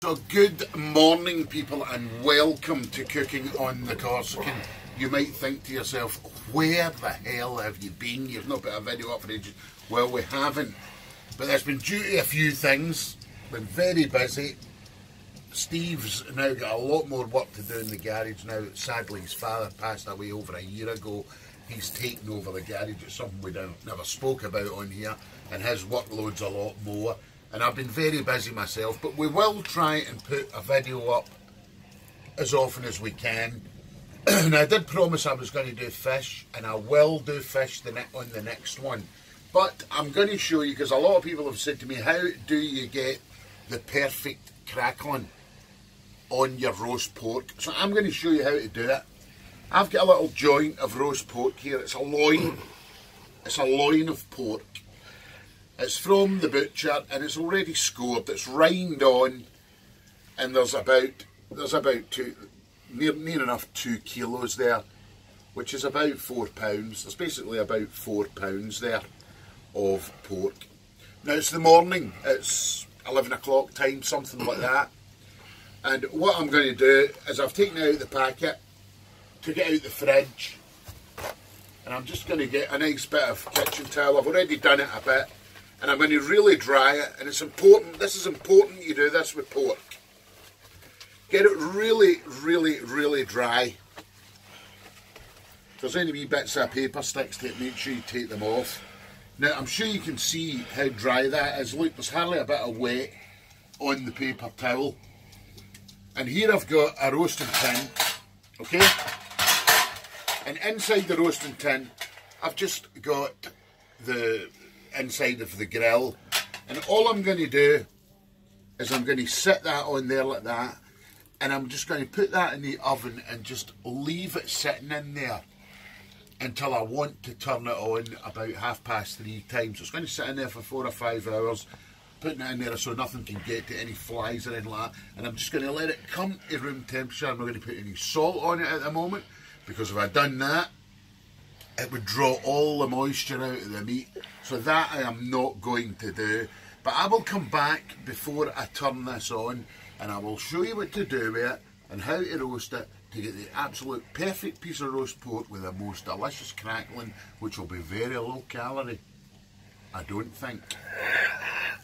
So good morning people, and welcome to Cooking on the Corsican. You might think to yourself, where the hell have you been? You've not put a video up for ages. Well, we haven't, but there's been due to a few things. Been very busy. Steve's now got a lot more work to do in the garage now. Sadly, his father passed away over a year ago. He's taken over the garage. It's something we never spoke about on here, and his workload's a lot more. And I've been very busy myself, but we will try and put a video up as often as we can. And I did promise I was going to do fish, and I will do fish on the next one. But I'm going to show you, because a lot of people have said to me, how do you get the perfect crackling on your roast pork? So I'm going to show you how to do it. I've got a little joint of roast pork here. It's a loin. It's a loin of pork. It's from the butcher and it's already scored. It's rind on, and there's about near enough 2 kilos there, which is about 4 pounds. There's basically about 4 pounds there of pork. Now it's the morning. It's 11 o'clock time, something like that. And what I'm going to do is I've taken out the packet, took it out the fridge, and I'm just going to get a nice bit of kitchen towel. I've already done it a bit, and I'm going to really dry it. And it's important, this is important you do this with pork. Get it really, really, really dry. If there's any wee bits of paper sticks to it, make sure you take them off. Now I'm sure you can see how dry that is. Look, there's hardly a bit of wet on the paper towel. And here I've got a roasting tin, okay? And inside the roasting tin, I've just got the inside of the grill. And all I'm going to do is I'm going to sit that on there like that. And I'm just going to put that in the oven and just leave it sitting in there until I want to turn it on about 3:30 time. So it's going to sit in there for 4 or 5 hours. Putting it in there so nothing can get to any flies or anything like that. And I'm just going to let it come to room temperature. I'm not going to put any salt on it at the moment, because if I'd done that, it would draw all the moisture out of the meat. So that I am not going to do. But I will come back before I turn this on, and I will show you what to do with it and how to roast it to get the absolute perfect piece of roast pork with the most delicious crackling, which will be very low calorie, I don't think.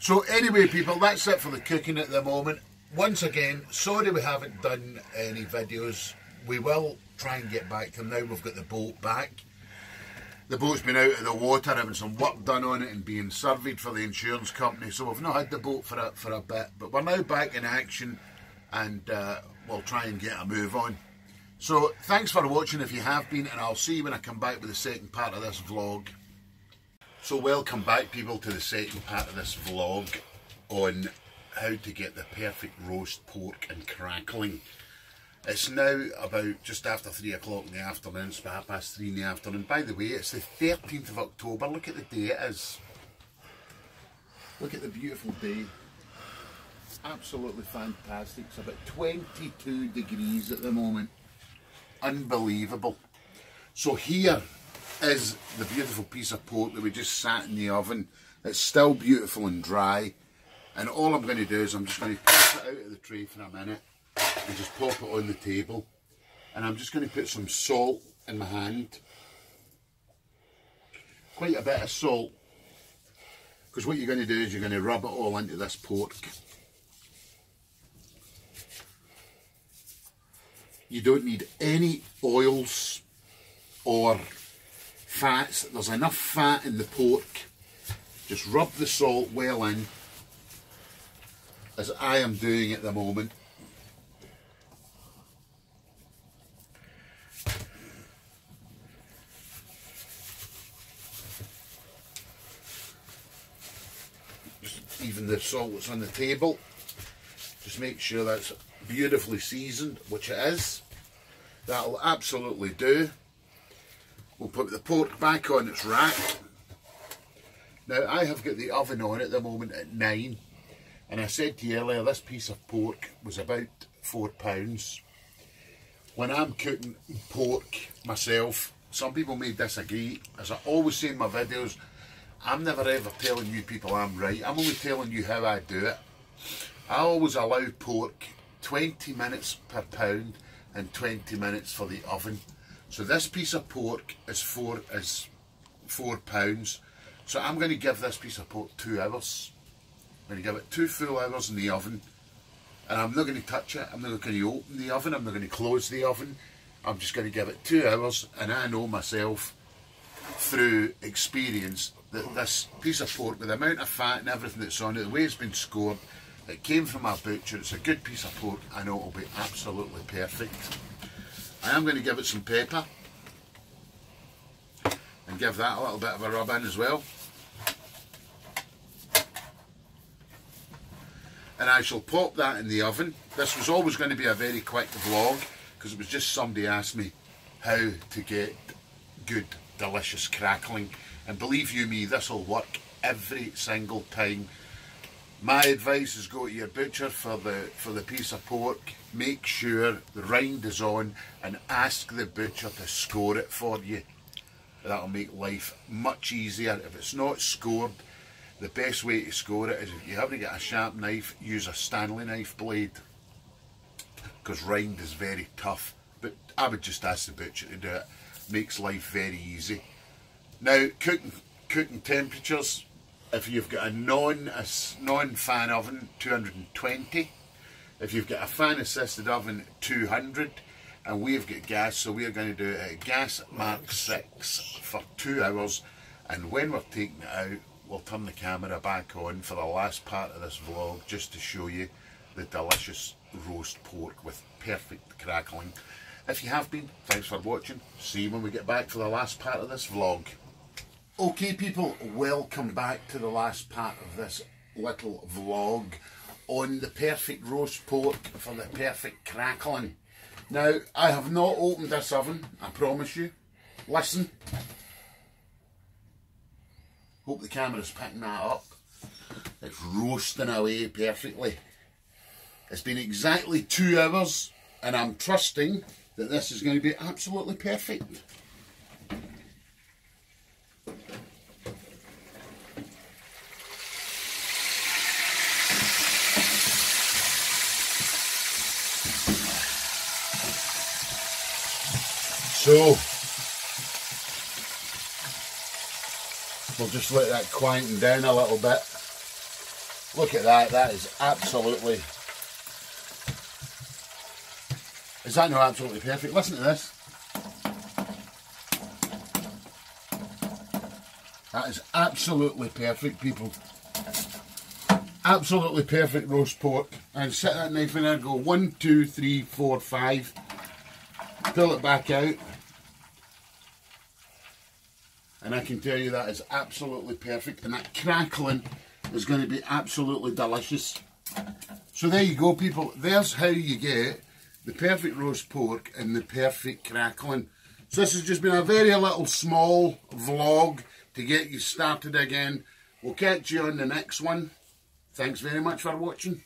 So anyway people, that's it for the cooking at the moment. Once again, sorry we haven't done any videos. We will try and get back to them now. We've got the boat back. The boat's been out of the water, having some work done on it and being surveyed for the insurance company. So we've not had the boat for a bit. But we're now back in action, and we'll try and get a move on. So thanks for watching if you have been, and I'll see you when I come back with the second part of this vlog. So welcome back people to the second part of this vlog on how to get the perfect roast pork and crackling. It's now about just after 3 o'clock in the afternoon. It's about 3:30 in the afternoon. By the way, it's the 13th of October. Look at the day it is. Look at the beautiful day. Absolutely fantastic. It's about 22 degrees at the moment. Unbelievable. So here is the beautiful piece of pork that we just sat in the oven. It's still beautiful and dry, and all I'm going to do is I'm just going to pop it out of the tray for a minute and just pop it on the table. And I'm just going to put some salt in my hand, quite a bit of salt, because what you're going to do is you're going to rub it all into this pork. You don't need any oils or fats. There's enough fat in the pork. Just rub the salt well in, as I am doing at the moment. Just even the salt that's on the table, just make sure that's beautifully seasoned, which it is. That'll absolutely do. We'll put the pork back on its rack. Now I have got the oven on at the moment at 9, and I said to you earlier this piece of pork was about 4 pounds. When I'm cooking pork myself, some people may disagree. As I always say in my videos, I'm never ever telling you people I'm right. I'm only telling you how I do it. I always allow pork 20 minutes per pound and 20 minutes for the oven. So this piece of pork is 4 pounds. So I'm going to give this piece of pork 2 hours. I'm going to give it 2 full hours in the oven. And I'm not going to touch it. I'm not going to open the oven. I'm not going to close the oven. I'm just going to give it 2 hours. And I know myself through experience that this piece of pork, with the amount of fat and everything that's on it, the way it's been scored, it came from a butcher, it's a good piece of pork. I know it'll be absolutely perfect. I am going to give it some pepper and give that a little bit of a rub in as well. And I shall pop that in the oven. This was always going to be a very quick vlog because it was just somebody asked me how to get good, delicious crackling. And believe you me, this will work every single time. My advice is go to your butcher for the piece of pork. Make sure the rind is on and ask the butcher to score it for you. That'll make life much easier. If it's not scored, the best way to score it is, if you haven't got a sharp knife, use a Stanley knife blade, because rind is very tough. But I would just ask the butcher to do it. Makes life very easy. Now, cooking temperatures. If you've got a non-fan oven, 220. If you've got a fan assisted oven, 200. And we've got gas, so we're going to do it at gas Mark 6 for 2 hours. And when we're taking it out, we'll turn the camera back on for the last part of this vlog, just to show you the delicious roast pork with perfect crackling. If you have been, thanks for watching. See you when we get back for the last part of this vlog. Okay people, welcome back to the last part of this little vlog on the perfect roast pork for the perfect crackling. Now, I have not opened this oven, I promise you. Listen. Hope the camera's picking that up. It's roasting away perfectly. It's been exactly 2 hours and I'm trusting that this is going to be absolutely perfect. So, we'll just let that quieten down a little bit. Look at that, that is absolutely... Is that not absolutely perfect? Listen to this. That is absolutely perfect, people. Absolutely perfect roast pork. And set that knife in there and go 1, 2, 3, 4, 5. Pull it back out. And I can tell you that is absolutely perfect. And that crackling is going to be absolutely delicious. So there you go, people. There's how you get the perfect roast pork and the perfect crackling. So this has just been a very little small vlog to get you started again. We'll catch you on the next one. Thanks very much for watching.